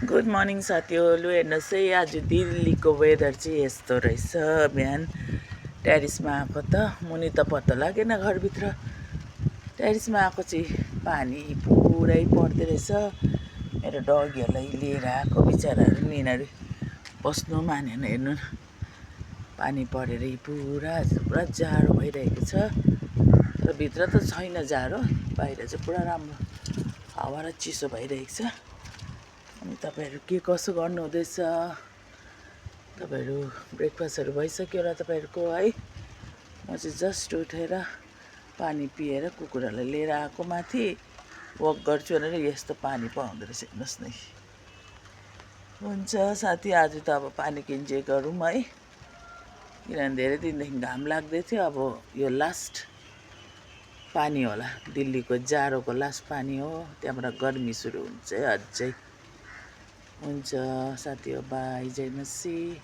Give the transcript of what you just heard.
Good morning साथीहरू, लु हेर्नुहोस् है, आज दिल्लीको वेदर चाहिँ यस्तो रहेछ। बिहान ट्यारिसमा आएको त मुनि त पत्ता लागेन, घरभित्र ट्यारिसमा आएको चाहिँ पानी पुरै पर्दो रहेछ। मेरो डगीहरूलाई लिएर आएको बिचराहरू नि, यिनीहरू बस्नु मानेन। हेर्नु पानी परेर पुरा जाडो भइरहेको छ, तर भित्र त छैन जाडो, बाहिर चाहिँ पुरा राम्रो हावा र चिसो भइरहेको छ। अनि तपाईँहरू के कसो गर्नुहुँदैछ? तपाईँहरू ब्रेकफास्टहरू भइसक्यो होला तपाईँहरूको है। म चाहिँ जस्ट उठेर पानी पिएर कुकुरहरूलाई लिएर आएको माथि वक गर्छु भनेर यस्तो पानी पाउँदो रहेछ, हेर्नुहोस् न। हुन्छ साथी, आज त अब पानी किन्जे गरौँ है, किनभने धेरै दिनदेखि घाम लाग्दै थियो। अब यो लास्ट पानी होला, दिल्लीको जाडोको लास्ट पानी हो, त्यहाँबाट गर्मी सुरु हुन्छ है अझै। हुन्छ साथी हो, बाई, जय मसी।